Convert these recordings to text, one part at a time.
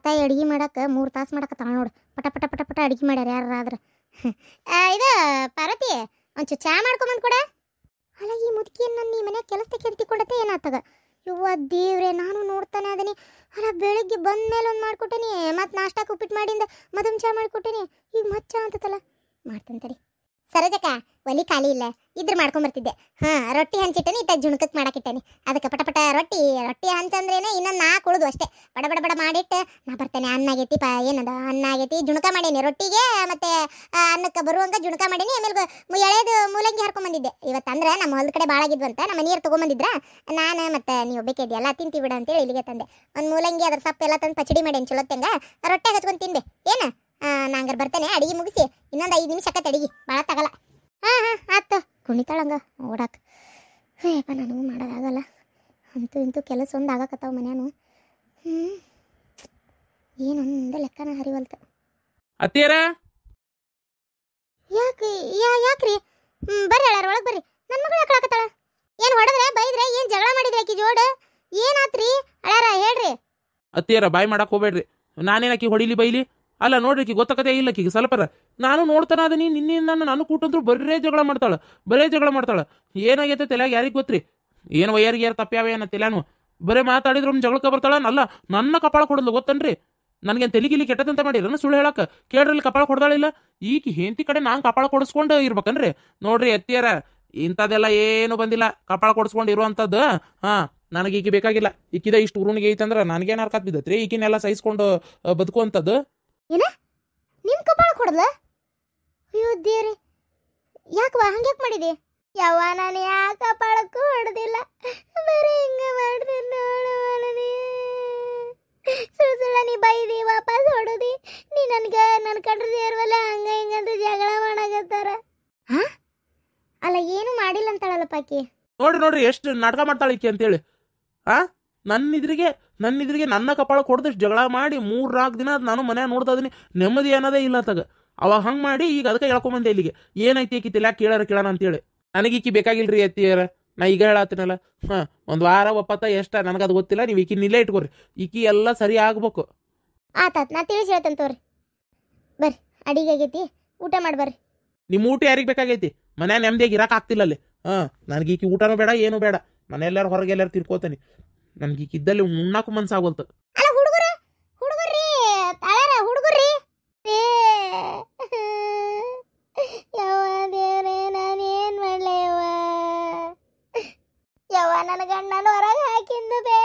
ಅತ್ತಾಯಿ ಅಡುಗೆ ಮಾಡಕ್ಕೆ 3 ತಾಸು ಮಾಡಕತ್ತಾಳ ನೋಡು. ಪಟ ಪಟ ಪಟ ಪಟ ಅಡುಗೆ ಮಾಡ್ಯಾರ ಯಾರಾದ್ರೆ. ಇದು ಪಾರ್ವತಿ ಒಂಚೂರು ಚಾ ಮಾಡ್ಕೊಂಬಂದು ಕೊಡ. ಅಲ್ಲ ಈ ಮುದುಕಿಯನ್ನು ನೀ ಮನ್ಯಾಗ ಕೆಲಸಕ್ಕೆ ಅಂತಿಕೊಂಡತ್ತೆ ಏನಾಗ್ತದ? ಇವ್ವ ದೇವ್ರೆ, ನಾನು ನೋಡ್ತಾನೆ ಅದೀನಿ. ಅಲ್ಲ ಬೆಳಿಗ್ಗೆ ಬಂದ ಮೇಲೆ ಒಂದು ಮಾಡ್ಕೊಟ್ಟೇನಿ, ಮತ್ತು ನಾಷ್ಟಾಕ್ಕೆ ಉಪ್ಪಿಟ್ಟು ಮಾಡಿಂದ ಮದುವೆ ಚಾ ಮಾಡಿಕೊಟ್ಟೇನಿ. ಈಗ ಮಚ್ಚ ಅಂತತಲ್ಲ, ಮಾಡ್ತಂತರಿ. ಸರೋಜಕ್ಕ ಒಲಿ ಖಾಲಿ ಇಲ್ಲ ಇದ್ರ ಮಾಡ್ಕೊಂಬರ್ತಿದ್ದೆ. ರೊಟ್ಟಿ ಹಂಚಿಟ್ಟೇನಿ, ಇತ್ತ ಜುಣಕಕ್ಕೆ ಮಾಡಾಕಿಟ್ಟೇನಿ. ಅದಕ್ಕೆ ಪಟ ಪಟ ರೊಟ್ಟಿ ಹಂಚಂದ್ರೇನೆ ಇನ್ನೊಂದು 4 ಉಳಿದು ಅಷ್ಟೇ. ಬಡ ಬಡ ಬಡ ಮಾಡಿಟ್ಟು ನಾ ಬರ್ತೇನೆ. ಅನ್ನ ಆಗೈತಿ, ಏನದ ಅನ್ನ ಆಗೈತಿ, ಜುಣಕ ಮಾಡೇನಿ ರೊಟ್ಟಿಗೆ ಮತ್ತು ಅನ್ನಕ್ಕೆ ಬರುವಂಗೆ ಜುಣಕ ಮಾಡೇನಿ. ಆಮೇಲೆ ಎಳೆದು ಮೂಲಂಗಿ ಹರ್ಕೊಂಬಂದಿದ್ದೆ ಇವತ್ತು. ಅಂದ್ರೆ ನಮ್ಮ ಹೊಲದ ಕಡೆ ಭಾಳ ಆಗಿದ್ವಂತ ನಮ್ಮ ಮನೆಯವ್ರು ತೊಗೊಂಬಂದಿದ್ರ. ನಾನು ಮತ್ತು ನೀವು ಬೇಕಿದ್ದೆ ಎಲ್ಲ ತಿಂತೀವಿ ಬಿಡ ಅಂತೇಳಿ ಇಲ್ಲಿಗೆ ತಂದೆ. ಒಂದು ಮೂಲಂಗಿ ಅದ್ರ ಸೊಪ್ಪು ಎಲ್ಲ ತಂದು ಪಚಡಿ ಮಾಡೇನಿ ಚಲೋತ್ತಂಗೆ. ರೊಟ್ಟಿ ಹಚ್ಕೊಂಡು ತಿನ್ಬೆ ಏನು. ನಂಗಾರ ಬರ್ತೇನೆ, ಅಡಿಗೆ ಮುಗಿಸಿ ಇನ್ನೊಂದು 5 ನಿಮಿಷ ಆಕತ್ತೆ ಅಡಿಗೆ, ಭಾಳ ತಗಲ್ಲ. ಆಯ್ತು ಕುಣಿತಾಳಂಗ ಓಡಾಕ. ಅಯ್ಯಪ್ಪ ನನಗೂ ಮಾಡೋದಾಗಲ್ಲ. ಅಂತೂ ಇಂತೂ ಕೆಲಸ ಒಂದು ಆಗಕತ್ತಾವ ಮನ್ಯಾನು. ಏನೊಂದು ಲೆಕ್ಕನ ಹರಿವಲ್ತು. ಅತ್ತಿಯರ ಯಾಕ್ರಿ? ಬರ್ರಿ ಅಳಾರ ಒಳಗೆ ಬರ್ರಿ. ನನ್ನ ಮಗಳು ಯಾಕೆ ಹಾಕತ್ತಾಳ? ಏನು ಹೊಡೆದ್ರೆ ಬೈದ್ರೆ ಏನು ಜಗಳ ಮಾಡಿದ್ರೆ ಆಕಿ ಜೋಡ? ಏನಾತ್ರಿ ಅಳಾರ ಹೇಳ್ರಿ. ಅತ್ತಿಯರ ಬಾಯ್ ಮಾಡಕ್ ಹೋಗ್ಬೇಡ್ರಿ. ನಾನೇನಕ್ಕಿ ಹೊಡಿಲಿ ಬೈಲಿ? ಅಲ್ಲ ನೋಡ್ರಿ, ಆಕಿ ಗೊತ್ತಾಕತೆ ಇಲ್ಲ ಆಕಿಗೆ ಸ್ವಲ್ಪರ. ನಾನು ನೋಡ್ತಾನ ಅದೀನಿ, ನಿನ್ನೆಯಿಂದ ನಾನು ಕೂಟಂದ್ರು ಬರೇ ಜಗಳ ಮಾಡ್ತಾಳ. ಏನಾಗೈತೆ ತಲೆಯಾಗ ಯಾರಿಗೆ ಗೊತ್ತ್ರಿ? ಏನು ವಯ್ಯಾರಿಗೆ ಯಾರು ತಪ್ಪ್ಯಾವ ಏನ ತಲೆಯಾನು ಬರೇ ಮಾತಾಡಿದ್ರು ಜಗಳಕ್ಕೆ ಬರ್ತಾಳ. ಅಲ್ಲ ನನ್ನ ಕಪಾಳ ಕೊಡೋದು ಗೊತ್ತನ್ರಿ. ನನಗೇನು ತೆಲಿಗಿಲಿ ಕೆಟ್ಟದಂತ ಮಾಡಿರನ ಸುಳ್ಳು ಹೇಳಕ್ಕ? ಕೇಳ್ರಲ್ಲಿ ಕಪಾಳ ಕೊಡ್ದಾಳಿಲ್ಲ. ಈಗ ಹೆಂಡತಿ ಕಡೆ ನಾನು ಕಪಾಳ ಕೊಡಿಸ್ಕೊಂಡು ಇರ್ಬೇಕನ್ರಿ? ನೋಡ್ರಿ ಅತ್ತಿಯರ, ಇಂಥದ್ದೆಲ್ಲ ಏನು ಬಂದಿಲ್ಲ ಕಪಾಳ ಕೊಡಿಸ್ಕೊಂಡು ಇರುವಂಥದ್ದು. ನನಗೆ ಈಕಿ ಬೇಕಾಗಿಲ್ಲ. ಈಕಿದ ಇಷ್ಟು ಉರುಣಿಗೆ ಐತಂದ್ರೆ ನನಗೇನು ಹರ್ಕತ್ ಬಿದ್ದತ್ರಿ? ಈಕಿನೆಲ್ಲ ಸಹಿಸ್ಕೊಂಡು ಬದುಕುವಂಥದ್ದು. ಏನ ನಿಮ್ ಕಪಾಳ ಕೊಡದ? ಅಯ್ಯೋ ದೇವ್ರಿ, ಯಾಕವಾ ಹಂಗ್ಯಾಕ್ ಮಾಡಿದಿ? ಯವ್ವ ನಾನು ಯಾಕೆ ಕಪಾಳಕ್ಕೂ ಹೊಡೆದಿಲ್ಲ, ಬರೀ ಹಿಂಗ ಮಾಡಿದೆ ನೋಡವನಿ. ಸುಳ್ಳ ನೀ ಬೈದಿ ವಾಪಸ್ ಹೊಡದಿ. ನೀ ನನ್ ಕಂಡ್ರೆ ಸೇರ್ವಲ್ಲ ಹಂಗ ಹಿಂಗಂತ ಜಗಳ ಮಾಡಾಕತ್ತಾರ. ಅಲ್ಲ ಏನು ಮಾಡಿಲ್ಲ ಅಂತಾಳಲ್ಲಪ್ಪ ಆಕಿ. ನೋಡ್ರಿ ಎಷ್ಟು ನಾಟಕ ಮಾಡ್ತಾಳೆ ಈಕಿ ಅಂತೇಳಿ. ನನ್ನಿದ್ರಿಗೆ ನನ್ನ ಕಪಾಳ ಕೊಡ್ದಷ್ಟು ಜಗಳ ಮಾಡಿ 3-4 ದಿನ ನಾನು ಮನ್ಯಾಗ ನೋಡ್ತಾ ಇದೀನಿ. ನೆಮ್ಮದಿ ಅನ್ನೋದೇ ಇಲ್ಲ ತಗ. ಅವಾಗ ಹಂಗೆ ಮಾಡಿ ಈಗ ಅದಕ್ಕೆ ಹೇಳ್ಕೊಂಬಂದೆ ಇಲ್ಲಿಗೆ. ಏನೈತಿ ಈಕಿ ತಿಳ್ಯಾಕ ಕೇಳೋಣ ಅಂತೇಳಿ. ನನಗೆ ಈಕಿ ಬೇಕಾಗಿಲ್ರಿ ಅತ್ತಿಯರ, ನಾ ಈಗ ಹೇಳತ್ತೀನಲ್ಲ. ಒಂದು ವಾರ ಒಪ್ಪತ್ತ ಎಷ್ಟ ನನಗದು ಗೊತ್ತಿಲ್ಲ. ನೀವು ಈಕಿ ನಿಲ್ಲೇ ಇಟ್ಕೊರಿ. ಈಕಿ ಎಲ್ಲ ಸರಿ ಆಗ್ಬೇಕು. ಆತಾತ್, ನಾ ತಿಳಿಸಿ ಹೇಳ್ತಂತವ್ರಿ. ಬರ್ರಿ ಅಡಿಗೆ ಆಗೈತಿ, ಊಟ ಮಾಡಿ ಬರ್ರಿ. ನಿಮ್ಮ ಊಟ ಯಾರಿಗೆ ಬೇಕಾಗೈತಿ? ಮನ್ಯಾಗ ನೆಮ್ಮದಿಯಾಗಿ ಇರಕ್ಕೆ ಆಗ್ತಿಲ್ಲ ಅಲ್ಲಿ. ನನಗೆ ಈಕಿ ಊಟನೂ ಬೇಡ ಏನೂ ಬೇಡ. ಮನೆಯೆಲ್ಲರೂ ಹೊರಗೆಲ್ಲರೂ ತಿರ್ಕೋತಾನೆ. ನನಗೆ ಈಕಿ ಇದ್ದಲ್ಲಿ ಉಣ್ಣಾಕು ಮನ್ಸಾಗೋಲ್ತು. ಅಲ್ಲ ಹುಡುಗರ್ರಿ ತಾಳ್ಯಾರ ಹುಡುಗರ್ರಿ. ಯವ್ವ ದೇವ್ರೆ, ನಾನೇನ್ ಮಾಡ್ಲೆ ಯವ್ವ ನನ್ನ ಗಂಡನ ಹೊರಗೆ ಹಾಕಿಂದು ಬೇ.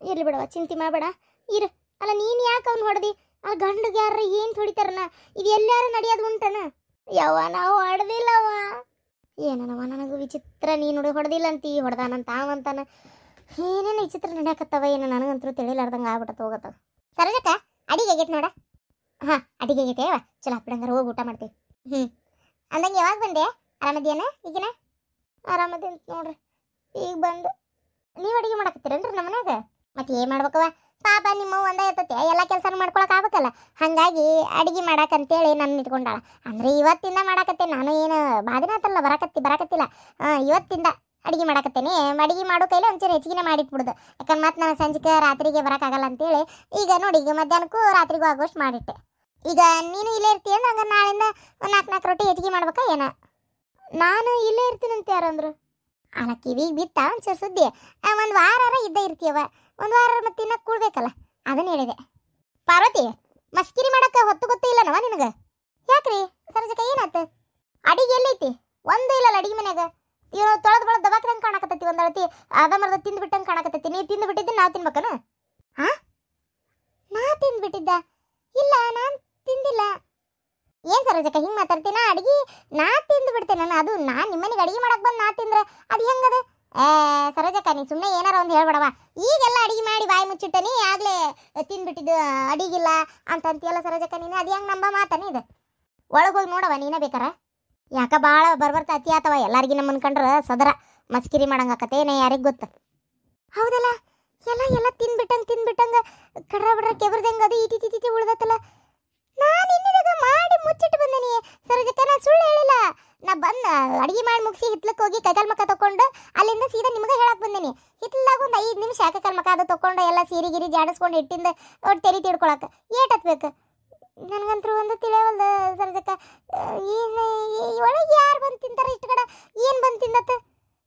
ಇರ್ಲಿ ಬಿಡವ, ಚಿಂತೆ ಮಾಡಬೇಡ ಇರು. ಅಲ್ಲ ನೀನ್ ಯಾಕೆ ಅವ್ನು ಹೊಡೆದಿ? ಆ ಗಂಡಿಗೆ ಯಾರ ಏನ್ ಹೊಡಿತಾರನ? ಇದು ಎಲ್ಲಾರು ನಡೆಯೋದು ಉಂಟನ? ಯವ್ವ ನಾವು ಹೊಡೆದಿಲ್ಲವ. ಏನನವ ನನಗೂ ವಿಚಿತ್ರ. ನೀನು ಹೊಡೆದಿಲ್ಲ ಅಂತಿ, ಹೊಡೆದಾನಂತ ಅವಂತಾನ. ಏನೇನು ವಿಚಿತ್ರ ನಡೆಯಕತ್ತವ ಏನೋ, ನನಗಂತೂ ತಿಳಿಲಾರ್ದಂಗೆ ಆಗ್ಬಿಟ್ಟತ್ತ ಹೋಗತ್ತ. ಸರೋಜಕ್ಕ ಅಡಿಗೆ ಆಗೈತೆ ನೋಡ. ಅಡಿಗೆ ಆಗೈತೆ ಅವ, ಚಲೋ ಬಿಡಂಗಾರ ಹೋಗಿ ಊಟ ಮಾಡ್ತೀವಿ. ಅಂದಂಗೆ ಯಾವಾಗ ಬಂದೆ? ಆರಾಮದೇನ ಈಗಿನ? ಆರಾಮದೇ ಅಂತ ನೋಡ್ರಿ. ಈಗ ಬಂದು ನೀವು ಅಡಿಗೆ ಮಾಡಕತ್ತೀರೇನ್ರಿ ನಮ್ಮ ಮನ್ಯಾಗ? ಮತ್ತೆ ಏನು ಮಾಡ್ಬೇಕವ ಪಾಪ, ನಿಮ್ಮ ಒಂದ ಇರ್ತತೆ ಎಲ್ಲ ಕೆಲಸ ಮಾಡ್ಕೊಳಕ್ ಆಗ್ಬೇಕಲ್ಲ. ಹಾಗಾಗಿ ಅಡಿಗೆ ಮಾಡಾಕಂತೇಳಿ ನನ್ನ ಇಟ್ಕೊಂಡಾಳ. ಅಂದ್ರೆ ಇವತ್ತಿಂದ ಮಾಡಾಕತ್ತೆ. ನಾನು ಏನು ಬಾದಿನ ಆತಲ್ಲ ಬರಾಕತ್ತಿಲ್ಲ. ಇವತ್ತಿಂದ ಅಡಿಗೆ ಮಾಡಾಕತ್ತೇನೆ. ಅಡಿಗೆ ಮಾಡೋ ಕೈಲಿ ಒಂಚೂರು ಹೆಚ್ಚಿಗೆ ಮಾಡಿಟ್ಬಿಡುದು. ಯಾಕಂದ್ರೆ ಮತ್ತೆ ನಾನು ಸಂಜೆಗೆ ರಾತ್ರಿಗೆ ಬರೋಕ್ಕಾಗಲ್ಲ ಅಂತೇಳಿ ಈಗ ನೋಡಿ, ಈಗ ಮಧ್ಯಾಹ್ನಕ್ಕೂ ರಾತ್ರಿಗೂ ಆಗೋಷ್ಟು ಮಾಡಿಟ್ಟೆ. ಈಗ ನೀನು ಇಲ್ಲೇ ಇರ್ತೀಯ ಅಂದ್ರೆ ಹಂಗೆ ನಾಳಿಂದ 4 ರೊಟ್ಟಿ ಹೆಚ್ಚಿಗೆ ಮಾಡ್ಬೇಕಾ ಏನ? ನಾನು ಇಲ್ಲೇ ಇರ್ತೀನಂತ ಯಾರಂದ್ರು? ಅಲ್ಲ ಕಿವಿಗೆ ಬಿತ್ತ ಒಂಚೂರು ಸುದ್ದಿ. 1 ವಾರ ಇದ್ದೇ ಇರ್ತೀಯವ. 1 ವಾರ ಮತ್ತೆ ತಿನ್ನಕ್ಕೆ ಕೂಡ್ಬೇಕಲ್ಲ, ಅದನ್ನ ಹೇಳಿದೆ. ಪಾರ್ವತಿ, ಮಸ್ಕಿರಿ ಮಾಡಕ್ಕೆ ಹೊತ್ತು ಗೊತ್ತೇ ಇಲ್ಲನವ ನಿನಗೆ? ಯಾಕ್ರಿ ಸರೋಜಕ್ಕ ಏನಾಯ್ತು? ಅಡಿಗೆ ಎಲ್ಲೈತಿ? ಒಂದು ಇಲ್ಲಲ್ಲ ಅಡಿಗೆ ಮನ್ಯಾಗ. ಇವ್ರು ತೊಳೆದು ಬಳದು ದವಾಖಾನೆ ಕಾಣಕತ್ತೈತಿ. ಒಂದು ಅಳತಿ ಮರದ ತಿಂದ್ಬಿಟ್ಟಂಗೆ ಕಾಣಕತ್ತೈತಿ. ನೀವು ತಿಂದು ಬಿಟ್ಟಿದ್ದೆ ನಾವು ತಿನ್ಬೇಕನ? ನಾ ತಿಂದ್ಬಿಟ್ಟಿದ್ದ? ಇಲ್ಲ ನಾನು ತಿಂದಿಲ್ಲ. ಏನು ಸರೋಜಕ್ಕ ಹಿಂಗೆ ಮಾತಾಡ್ತೀನ? ಅಡಿಗೆ ನಾ ತಿಂದು ಬಿಡ್ತೇನೆ. ಅದು ನಾನು ನಿಮ್ಮನೆಗೆ ಅಡಿಗೆ ಮಾಡಕ್ಕೆ ಬಂದು ನಾ ತಿಂದ್ರೆ ಅದು ಹೆಂಗದ? ಸರೋಜಕ್ಕ ನೀ ಸುಮ್ಮನೆ ಏನಾರ ಒಂದು ಹೇಳ್ಬೇಡವ. ಈಗೆಲ್ಲ ಅಡಿಗೆ ಮಾಡಿ ಬಾಯಿ ಮುಚ್ಚಿಟ್ಟನಿ, ಆಗಲೇ ತಿಂದ್ಬಿಟ್ಟಿದ್ದು ಅಡಿಗಿಲ್ಲ ಅಂತ ಅಂತೀಯಲ್ಲ ಸರೋಜಕ್ಕ ನೀನು. ಅದು ಹೆಂಗೆ ನಂಬ ಮಾತಾನೆ ಇದು? ಒಳಗೆ ಹೋಗಿ ನೋಡವ ನೀನೇ ಬೇಕಾರ. ಯಾಕ ಭಾಳ ಬರ್ಬರ್ತಾ ಅತಿ ಆತವ. ಎಲ್ಲರಿಗೂ ನಮ್ಮನ್ ಕಂಡ್ರೆ ಸದರ ಮಸ್ಕಿರಿ ಮಾಡಂಗಾಕತ್ತೆ ಏನೇ ಯಾರಿಗೆ ಗೊತ್ತ? ಹೌದಲ್ಲ, ಎಲ್ಲ ತಿಂದ್ಬಿಟ್ಟಂಗೆ ಕಡ್ರ ಬಿಡ್ರ ಕೆಬ್ರದಂಗೆ ಅದು ಇಟಿ ಉಳ್ದತ್ತಲ್ಲ. ನಾನು ಇನ್ನಿದಾಗ ಮಾಡಿ ಮುಚ್ಚಿಟ್ಟು ಬಂದೇನಿ ಸರೋಜಕ್ಕ, ನಾನು ಸುಳ್ಳು ಹೇಳಿಲ್ಲ. ನಾ ಬಂದ ಅಡಿಗೆ ಮಾಡಿ ಮುಗಿಸಿ ಹಿತ್ಲಕ್ಕೆ ಹೋಗಿ ಕೈಕಾಲ್ ಮಕ್ಕ ತಕೊಂಡು ಅಲ್ಲಿಂದ ಸೀದಾ ನಿಮಗೆ ಹೇಳಕ್ ಬಂದೇನಿ. ಹಿತ್ಲಾಗ ಒಂದು 5 ನಿಮಿಷ ಕೈಕಾಲ್ ಮಕ್ಕ ಅದು ತಕೊಂಡು ಎಲ್ಲ ಸೀರೆ ಗಿರಿ ಜಾಡಿಸ್ಕೊಂಡು ಇಟ್ಟಿಂದ ಅವ್ರು ತೆರಿ ತಿಡ್ಕೊಳಕ್ಕೆ ಏಟ್ ಹತ್ಬೇಕು ನನಗಂತೂ ಒಂದು ತಿಳಿಯವಲ್ದ ಸರೋಜಕ್ಕ. ಏನು ಒಳಗೆ ಯಾರು ಬಂದು ತಿಂತಾರೆ ಇಷ್ಟು ಕಡೆ? ಏನು ಬಂದು ತಿನ್ನತ್ತ?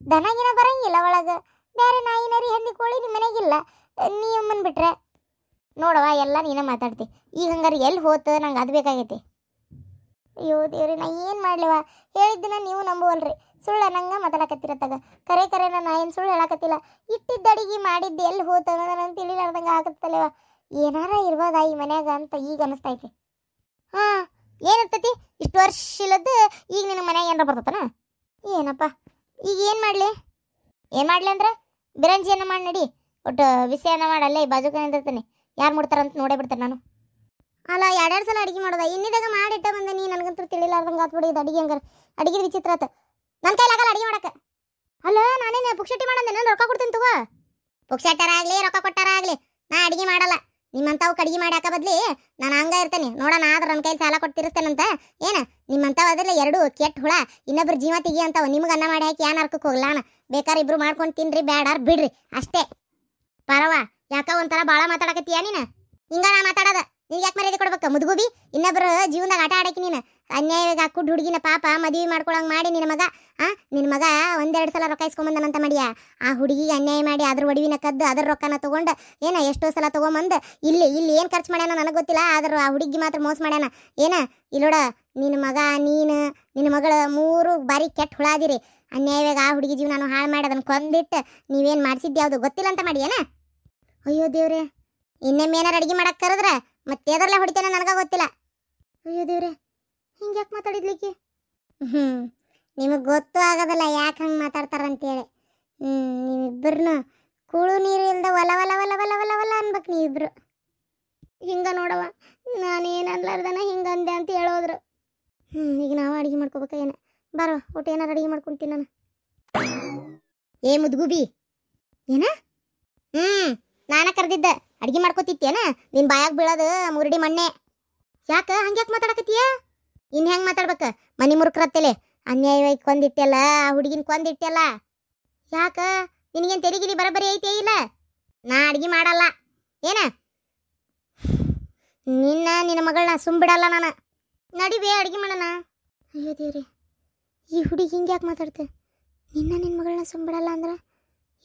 ದನಗಿನ ಬರಂಗಿಲ್ಲ ಒಳಗೆ, ಬೇರೆ ನಾಯಿ ನರಿ ಹಂದಿ ಕೋಳಿ ನಿಮ್ಮ ಮನೆಗಿಲ್ಲ. ನೀವು ಬಂದ್ಬಿಟ್ರೆ ನೋಡವ ಎಲ್ಲ ನೀನೇ ಮಾತಾಡ್ತಿ. ಈಗ ಹಂಗಾರೆ ಎಲ್ಲಿ ಹೋತು? ನಂಗೆ ಅದು ಬೇಕಾಗೈತಿ. ಅಯ್ಯೋ ದೇವ್ರಿ, ನಾ ಏನು ಮಾಡ್ಲಿವ? ಹೇಳಿದ್ದನ್ನ ನೀವು ನಂಬುವಲ್ರಿ, ಸುಳ್ಳ ನಂಗೆ ಮಾತಾಡಕತ್ತಿರತ್ತಾಗ. ಕರೆ ನಾ ಏನು ಸುಳ್ಳು ಹೇಳಕತ್ತಿಲ್ಲ. ಇಟ್ಟಿದ್ದ ಅಡಿಗೆ ಮಾಡಿದ್ದು ಎಲ್ಲಿ ಹೋತು ಅನ್ನೋದು ನಂಗೆ ತಿಳಿಲಾರ್ದಂಗೆ ಆಗತ್ತಲ್ಲವ. ಏನಾರ ಇರ್ಬೋದಾ ಈ ಮನ್ಯಾಗ ಅಂತ ಈಗ ಅನಿಸ್ತೈತಿ. ಹಾಂ, ಏನಿರ್ತೈತಿ ಇಷ್ಟು ವರ್ಷ ಇಲ್ಲದ್ದು ಈಗ ನಿನ್ನ ಮನ್ಯಾಗ ಏನಾರ ಬರ್ತತನ? ಏನಪ್ಪ ಈಗ ಏನು ಮಾಡಲಿ? ಅಂದ್ರೆ ಬಿರಂಜಿಯನ್ನು ಮಾಡಿ ನಡಿ, ಒಟ್ಟು ವಿಷಯನ ಮಾಡಿ ಅಲ್ಲೇ ಬಾಜುಕ ನಿಂದಿರ್ತೀನಿ. ಯಾರು ಮುಡ್ತಾರಂತ ನೋಡೇ ಬಿಡ್ತಾರೆ ನಾನು. ಅಲ್ಲ 2 ಸಲ ಅಡಿಗೆ ಮಾಡೋದ? ಇನ್ನಿದಾಗ ಮಾಡಿಟ್ಟ ಬಂದೆ ನೀ. ನನಗಂತೂ ತಿಳಿಲಾರ್ದಂಗೆ ಆತ್ಬಿಡಿ ಇದು ಅಡಿಗೆ. ಹಂಗಾರೆ ಅಡಿಗೆ ವಿಚಿತ್ರ ಆತ. ನನ್ನ ಕೈಲಾಗಲ್ಲ ಅಡಿಗೆ ಮಾಡಕ್ಕೆ. ಅಲ್ಲ ನಾನೇನು ಪುಕ್ಷಟಿ ಮಾಡಂದೆ? ನಾನು ರೊಕ್ಕ ಕೊಡ್ತೀನಿ ತಗೋ. ಪುಕ್ಷಟಾರ ಆಗಲಿ ರೊಕ್ಕ ಕೊಟ್ಟಾರ ಆಗಲಿ ನಾ ಅಡಿಗೆ ಮಾಡಲ್ಲ. ನಿಮ್ಮಂತಾವು ಅಡಿಗೆ ಮಾಡಿ ಹಾಕ ಬದ್ಲಿ ನಾನು ಹಂಗ ಇರ್ತೇನೆ ನೋಡೋಣ. ಆದ್ರೆ ನನ್ನ ಕೈಲಿ ಸಾಲ ಕೊಟ್ಟು ತಿರ್ಸ್ತೇನಂತ ಏನ? ನಿಮ್ಮಂತಾವ ಅದ್ರಲ್ಲ 2 ಕೆಟ್ಟ ಹುಳ ಇನ್ನೊಬ್ರು ಜೀವ ತೆಗಿ ಅಂತಾವ. ನಿಮ್ಗೆ ಅನ್ನ ಮಾಡಿ ಹಾಕಿ ಏನ್ ಅರ್ಕಕ್ಕೆ ಹೋಗಲ್ಲ. ನಾನು ಬೇಕಾದ್ರೆ ಇಬ್ರು ಮಾಡ್ಕೊಂಡು ತಿನ್ರಿ, ಬೇಡಾರ್ ಬಿಡ್ರಿ ಅಷ್ಟೇ. ಪರವ ಯಾಕ ಒಂಥರ ಭಾಳ ಮಾತಾಡಕತ್ತೀಯ ನೀನು? ಹಿಂಗ ನಾ ಮಾತಾಡೋದ ನಿಂಗೆ ಯಾಕೆ ಮರ್ಯಾದೆ ಕೊಡ್ಬೇಕ? ಮುದುಗುಬಿ ಇನ್ನೊಬ್ರು ಜೀವನದಾಗ ಆಟ ಆಡಕಿ ನೀನು. ಅನ್ಯಾಯವಾಗಿ ಹಾಕುಡ್ ಹುಡುಗಿನ ಪಾಪ ಮದುವೆ ಮಾಡ್ಕೊಳಂಗೆ ಮಾಡಿ ನಿನ್ನ ಮಗ ನಿನ್ನ ಮಗ 1-2 ಸಲ ರೊಕ್ಕ ಇಸ್ಕೊಂಬಂದನಂತ ಮಾಡಿಯ. ಆ ಹುಡುಗಿಗೆ ಅನ್ಯಾಯ ಮಾಡಿ ಅದ್ರ ಒಡವಿನ ಕದ್ದು ಅದ್ರ ರೊಕ್ಕನ ತೊಗೊಂಡು ಎಷ್ಟೋ ಸಲ ತೊಗೊಂಬಂದು ಇಲ್ಲಿ ಏನು ಖರ್ಚು ಮಾಡ್ಯಾನ ನನಗೆ ಗೊತ್ತಿಲ್ಲ. ಆದ್ರೆ ಆ ಹುಡುಗಿ ಮಾತ್ರ ಮೋಸ ಮಾಡ್ಯಾನ. ಇಲ್ಲೋಡ ನಿನ್ನ ಮಗ ನೀನು ನಿನ್ನ ಮಗಳ 3 ಬಾರಿ ಕೆಟ್ಟ ಹುಳ ಅದಿರಿ. ಅನ್ಯಾಯವಾಗಿ ಆ ಹುಡುಗಿ ಜೀವನ ಹಾಳು ಮಾಡಿ ಅದನ್ನು ಕೊಂದಿಟ್ಟು ನೀವೇನು ಮಾಡಿಸಿದ್ದು ಯಾವುದು ಗೊತ್ತಿಲ್ಲ ಅಂತ ಮಾಡಿ ಅಯ್ಯೋ ದೇವ್ರೆ, ಇನ್ನೊಮ್ಮೆ ಏನಾರು ಅಡಿಗೆ ಮಾಡಕ್ಕೆ ಕರೆದ್ರೆ ಮತ್ತೆ ಎದರಲ್ಲೇ ಹೊಡಿತೇನೆ ನನಗೆ ಗೊತ್ತಿಲ್ಲ. ಅಯ್ಯೋ ದೇವ್ರೆ, ಹಿಂಗೆ ಯಾಕೆ ಮಾತಾಡಿದ್ಲಿಕ್ಕೆ? ನಿಮಗೆ ಗೊತ್ತು ಆಗೋದಲ್ಲ ಯಾಕೆ ಹಂಗೆ ಮಾತಾಡ್ತಾರಂತೇಳಿ. ನೀವಿಬ್ಬರನ್ನು ಕೂಳು ನೀರು ಇಲ್ದ ಒಲ ಒಲ ಒಲ ಒಲ ಒಲ ಒಲ ಅನ್ಬೇಕು ನೀವಿಬ್ರು. ಹಿಂಗೆ ನೋಡವ, ನಾನೇನು ಅನ್ಲಾರ್ದನ ಹಿಂಗೆ ಅಂದೆ ಅಂತ ಹೇಳೋದ್ರು. ಈಗ ನಾವು ಅಡುಗೆ ಮಾಡ್ಕೋಬೇಕ ಏನ? ಬರೋ ಒಟ್ಟು ಏನಾರು ಅಡುಗೆ ಮಾಡ್ಕೊಳ್ತೀನಿ ನಾನು. ಏ ಮುದ್ಗುಬಿ ಏನ? ನಾನ ಕರೆದಿದ್ದ ಅಡುಗೆ ಮಾಡ್ಕೋತಿತ್ತೇನ? ನಿನ್ನ ಬಾಯಾಗ ಬೀಳೋದು ಮುರುಡಿ ಮಣ್ಣೆ. ಯಾಕೆ ಹಂಗ್ಯಾಕೆ ಮಾತಾಡಕತ್ತೀಯ? ಇನ್ನು ಹೆಂಗೆ ಮಾತಾಡ್ಬೇಕ? ಮನೆ ಮುರುಕ್ರತ್ತಲೆ ಅನ್ಯಾಯವಾಗಿ ಕೊಂದಿಟ್ಟೆಲ್ಲ, ಆ ಹುಡುಗಿನ ಕೊಂದಿಟ್ಟೆಲ್ಲ. ಯಾಕ ನಿನಗೇನು ತೆರಿಗಿರಿ ಬರಬರಿ ಐತೆ ಇಲ್ಲ? ನಾ ಅಡುಗೆ ಮಾಡಲ್ಲ ಏನ? ನಿನ್ನ ಮಗಳನ್ನ ಸುಂಬಿಡಲ್ಲ ನಾನು. ನಡಿಬೇ ಅಡುಗೆ ಮಾಡೋಣ. ಅಯ್ಯೋ ದೇವ್ರಿ, ಈ ಹುಡುಗಿ ಹಿಂಗೆ ಯಾಕೆ ಮಾತಾಡ್ತೆ? ನಿನ್ನ ಮಗಳನ್ನ ಸುಂಬಿಡಲ್ಲ ಅಂದ್ರೆ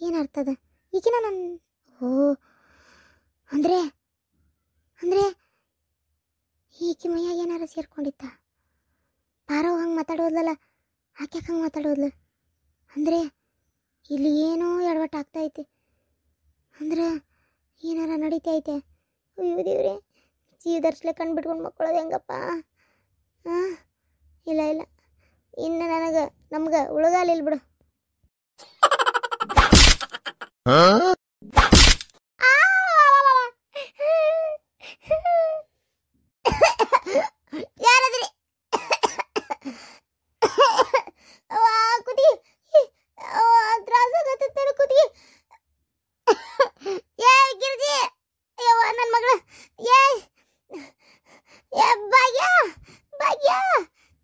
ಏನು ಅರ್ಥದ? ಈಗಿನ ನನ್ನ ಅಂದರೆ ಈಕೆ ಮೈಯಾಗ ಏನಾರ ಸೇರ್ಕೊಂಡಿತ್ತ? ಪಾರೋ ಹಂಗೆ ಮಾತಾಡೋದ್ಲಲ್ಲ, ಆಕೆ ಹಂಗೆ ಮಾತಾಡೋದ್ಲ ಅಂದರೆ ಇಲ್ಲಿ ಏನೋ ಎಡವಟ್ಟು ಆಗ್ತೈತಿ. ಅಂದ್ರೆ ಏನಾರ ನಡೀತೈತೆ. ಅಯ್ಯೋ ದೇವ್ರೆ, ಜೀವದರ್ಸ್ಲೆ ಕಣ್ಣು ಬಿಟ್ಕೊಂಡು ಮಕ್ಕಳೋದು ಹೆಂಗಪ್ಪ? ಇಲ್ಲ ಇನ್ನು ನಮ್ಗೆ ಉಳಗಾಲಿಲ್ಲ ಬಿಡು. ಯಾರಾದ್ರಿ ಕುದಿ ತ್ರಾಸಾಗತ್ತ ಕುದಿ. ಏ ಗಿರ್ಜಿ, ಅಯ್ಯವ್ವ ನನ್ನ ಮಗಳು. ಏ ಭಾಗ್ಯ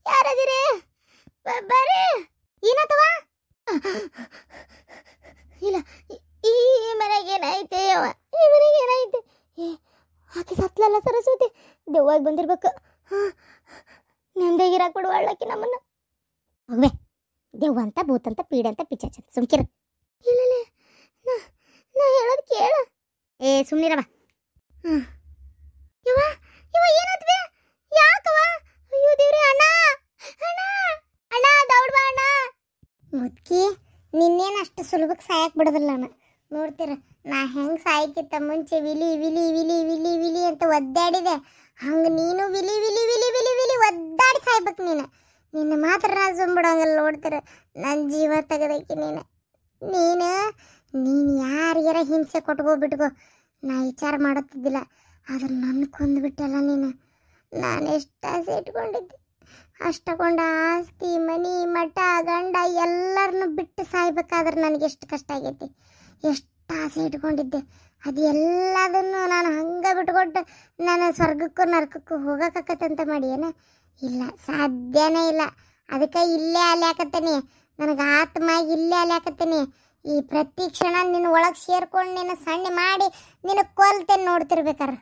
ಯಾರದಿರಿ? ಬರ್ರಿ. ಏನತ್ತವ? ಇಲ್ಲ ಈ ಮನೆಗೆ ಏನಾಯ್ತೆ? ಯವ್ವ ಈ ಮನೆಗೆ ಏನಾಯ್ತೆ? ಆಕೆ ಸತ್ಲಲ್ಲ ಸರಸ್ವತಿ, ದೆವ್ವಾಗಿ ಬಂದಿರ್ಬೇಕು. ನೆಮ್ಮದಿಗಿರಾಕ್ ಬಿಡು ಅಳ್ಳಾಕಿ ನಮ್ಮನ್ನ. ಹೋಗ್ಬೇ, ದೆವ್ವ ಅಂತ ಭೂತಂತ ಪೀಡಂತ ಪಿಚಾಚ ಸುಮ್ಕಿರ. ಇಲ್ಲ ನಾ ಹೇಳೋದು ಕೇಳ. ಸುಮ್ಮನಿರವ. ಯವ್ವ ಏನಾದ್ವೆ? ಯಾಕವ? ಅಯ್ಯೋ ದೇವ್ರೆ, ಅಣ್ಣ ದೌಡ್ ಬಾ ಅಣ್ಣ. ಮುದ್ಕಿ ನಿನ್ನೇನು ಅಷ್ಟು ಸುಲಭಕ್ಕೆ ಸಾಯಕ್ಕೆ ಬಿಡೋದಿಲ್ಲ ನಾನು. ನೋಡ್ತೀರ ನಾ ಹೆಂಗೆ ಸಾಯಕ್ಕಿಂತ ಮುಂಚೆ ವಿಲಿ ವಿಲಿ ವಿಲಿ ವಿಲಿ ವಿಲಿ ಅಂತ ಒದ್ದಾಡಿದೆ, ಹಂಗೆ ನೀನು ವಿಲಿ ವಿಲಿ ವಿಲಿ ವಿಲಿ ವಿಲಿ ಒದ್ದಾಡಿ ಸಾಯ್ಬೇಕು ನೀನು. ನಿನ್ನ ಮಾತ್ರ ನಾ ಸುಂಬಿಡೋಂಗಲ್ಲ. ನೋಡ್ತೀರ ನನ್ನ ಜೀವ ತೆಗೆದಕ್ಕೆ ನೀನು ಯಾರಿಗಾರ ಹಿಂಸೆ ಕೊಟ್ಕೋಬಿಟ್ಕೋ. ನಾ ವಿಚಾರ ಮಾಡುತ್ತಿದ್ದಿಲ್ಲ, ಆದ್ರೆ ನನ್ನ ಕೊಂದುಬಿಟ್ಟಲ್ಲ ನೀನು. ನಾನು ಎಷ್ಟು ಆಸೆ ಇಟ್ಕೊಂಡಿದ್ದೆ, ಅಷ್ಟಕೊಂಡ ಆಸ್ತಿ ಮನಿ ಮಠ ಗಂಡ ಎಲ್ಲರನ್ನು ಬಿಟ್ಟು ಸಾಯ್ಬೇಕಾದ್ರೆ ನನಗೆ ಎಷ್ಟು ಕಷ್ಟ ಆಗೈತಿ. ಎಷ್ಟು ಆಸೆ ಇಟ್ಕೊಂಡಿದ್ದೆ, ಅದು ಎಲ್ಲದನ್ನು ನಾನು ಹಂಗೆ ಬಿಟ್ಕೊಟ್ಟು ನಾನು ಸ್ವರ್ಗಕ್ಕೂ ನರಕಕ್ಕೂ ಹೋಗಕ್ಕತ್ತಂತ ಮಾಡಿ ಏನ? ಇಲ್ಲ, ಸಾಧ್ಯನೇ ಇಲ್ಲ. ಅದಕ್ಕೆ ಇಲ್ಲೇ ಅಲ್ಯಾಕತ್ತೇನೆ, ನನಗೆ ಆತ್ಮ ಇಲ್ಲೇ ಅಲ್ಯಾಕತ್ತೇನೆ. ಈ ಪ್ರತಿ ಕ್ಷಣ ನಿನ್ನ ಒಳಗೆ ಸೇರ್ಕೊಂಡು ನಿನ್ನ ಸಣ್ಣ ಮಾಡಿ ನಿನ್ನ ಕೊಲ್ತೇನೆ ನೋಡ್ತಿರ್ಬೇಕಾರ.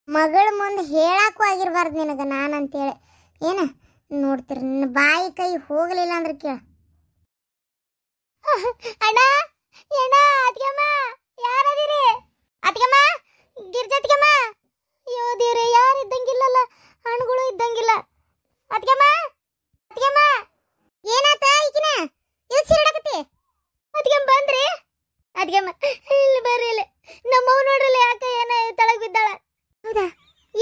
ಮಗಳ ಮುಂದೆ ಹೇಳಕ್ಕೂ ಆಗಿರ್ಬಾರ್ದು ನಿನಗೆ ನಾನು ಅಂತೇಳಿ ಏನ ನೋಡ್ತಿರ. ನಿನ್ನ ಬಾಯಿ ಕೈ ಹೋಗಲಿಲ್ಲ ಅಂದ್ರೆ ಕೇಳ. ಅಣ್ಣ ಅಣ್ಣ, ಅತ್ಗೆಮ್ಮ ಯಾರದಿರಿ? ಅತ್ಗೆಮ್ಮ, ಗಿರ್ಜತ್ಗೆಮ್ಮ. ಅಯ್ಯೋ ದೇವ್ರೆ, ಯಾರು ಇದ್ದಂಗಿಲ್ಲಲ್ಲ, ಹಣ್ಣುಗಳು ಇದ್ದಂಗಿಲ್ಲ. ಅತ್ಗೆಮ್ಮ, ಅತ್ಗೆಮ್ಮ, ಏನಾತ ಈಕಿನ ಇದು ಸಿರಡಕತ್ತಿ? ಅತ್ಗೆಮ್ಮ ಬಂದ್ರಿ? ಅತ್ಗೆಮ್ಮ ಇಲ್ಲಿ ಬರ್ರಿ, ಇಲ್ಲಿ ನಮ್ಮವ್ ನೋಡ್ರಲ್ಲ, ಯಾಕ ಏನ ತಳಗ್ ಬಿದ್ದಾಳ. ಹೌದಾ,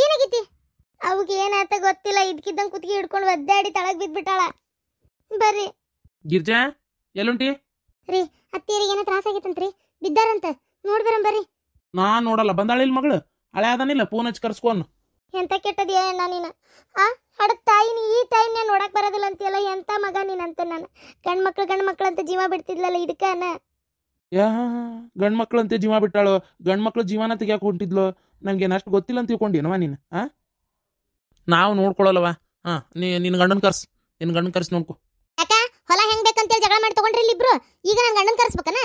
ಏನಾಗೈತಿ? ಅವಗೆ ಏನಾತ ಗೊತ್ತಿಲ್ಲ, ಇದ್ಕಿದ್ದಂಗೆ ಕುತ್ತಿಗೆ ಹಿಡ್ಕೊಂಡು ಒದ್ದಾಡಿ ತಳಗ್ ಬಿದ್ಬಿಟ್ಟಾಳ. ಬರ್ರಿ. ಗಿರ್ಜಾ ಎಲ್ಲುಂಟಿ? ರೀ, ಅತ್ತಿಯರಿಗೆ ಏನೋ ತ್ರಾಸ ಆಗೈತಂತ್ರಿ, ಬಿದ್ದಾರಂತ, ನೋಡ್ಬರಂ ಬರ್ರಿ. ನಾನ್ ನೋಡಲ್ಲ, ಬಂದಾಳಿಲ್ ಮಗಳು, ಹಳೆ ಅದನಿಲ್ಲ, ಫೋನ್ ಹಚ್ಚಿ ಕರ್ಸ್ಕೊನ್. ಎಂತ ಕೆಟ್ಟದ್ಯಾ ಅಣ್ಣ ನೀನು? ಹಡ ತಾಯಿನಿ ಈ ಟೈಮ್ನ ನೋಡಕ್ ಬರೋದಿಲ್ಲ ಅಂತೀಯಲ್ಲ, ಎಂತ ಮಗ ನೀನಂತ. ನಾನು ಗಂಡು ಮಕ್ಳು ಅಂತ ಜೀವ ಬಿಡ್ತಿದ್ಲಲ್ಲ ಇದಕ್ಕನ. ಯಾ ಗಂಡ್ಮಕ್ಳು ಅಂತ ಜೀವ ಬಿಟ್ಟಾಳು, ಗಂಡ್ಮಕ್ಳು ಜೀವನ ತೆಗಿಯಾಕ ಹೊಂಟಿದ್ಲು, ನಮ್ಗೇನು ಅಷ್ಟು ಗೊತ್ತಿಲ್ಲ ಅಂತ ತಿಳ್ಕೊಂಡಿನವ ನೀನು? ನಾವು ನೋಡ್ಕೊಳಲ್ಲವ. ನಿನ್ನ ಗಂಡನ್ ಕರ್ಸ್, ನಿನ್ನ ಗಂಡನ್ ಕರ್ಸಿ ನೋಡ್ಕೊ. ಯಾಕ ಹೊಲ ಹೆಂಗ್ ಬೇಕಂತೇಳಿ ಜಗಳ ಮಾಡಿ ತಗೊಂಡ್ರಿ ಇಬ್ರು? ಈಗ ನನ್ ಗಂಡನ್ ಕರ್ಸ್ಬೇಕನ?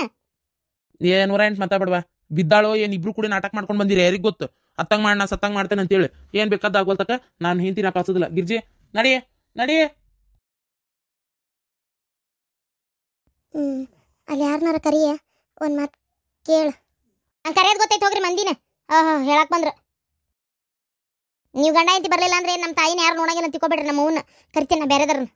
108 ಮಾತಾಡ್ಬೇಡವಾ. ಬಿದ್ದಾಳೋ ಏನ್ ಇಬ್ರು ಕೂಡ ನಾಟಕ ಮಾಡ್ಕೊಂಡು ಬಂದಿರಿ, ಯಾರಿಗ್ ಗೊತ್ತು? ಅತ್ತಂಗ್ ಮಾಡ, ನಾ ಸತ್ತಂಗ್ ಮಾಡ್ತೇನೆ ಅಂತೇಳಿ ಏನ್ ಬೇಕಾದ ಆಗೋಲ್ತಕ ನಾನು ಹಿಂತಿನ ಕಳ್ಸೋದಿಲ್ಲ. ಗಿರ್ಜಿ ನಡಿಯೇ ನಡಿಯೇ. ಅಲ್ಲಿ ಯಾರನ್ನಾರ ಕರಿಯ, ಒಂದ್ ಮಾತು ಕೇಳ. ನಾನು ಕರೆಯೋದು ಗೊತ್ತೈತೆ, ಹೋಗ್ರಿ ಮಂದಿನ. ಹೇಳಕ್ ಬಂದ್ರ ನೀವು ಗಂಡ ಐತಿ ಬರ್ಲಿಲ್ಲ ಅಂದ್ರೆ ನಮ್ಮ ತಾಯಿನ ಯಾರು ನೋಡಂಗಿಲ್ಲ ತಿಳ್ಕೊಬೇಡ್ರಿ. ನಮ್ಮ ಅವ್ವನ್ನ ಕರಿತೀನಿ, ಬೇರೆದವ್ರನ್ನ.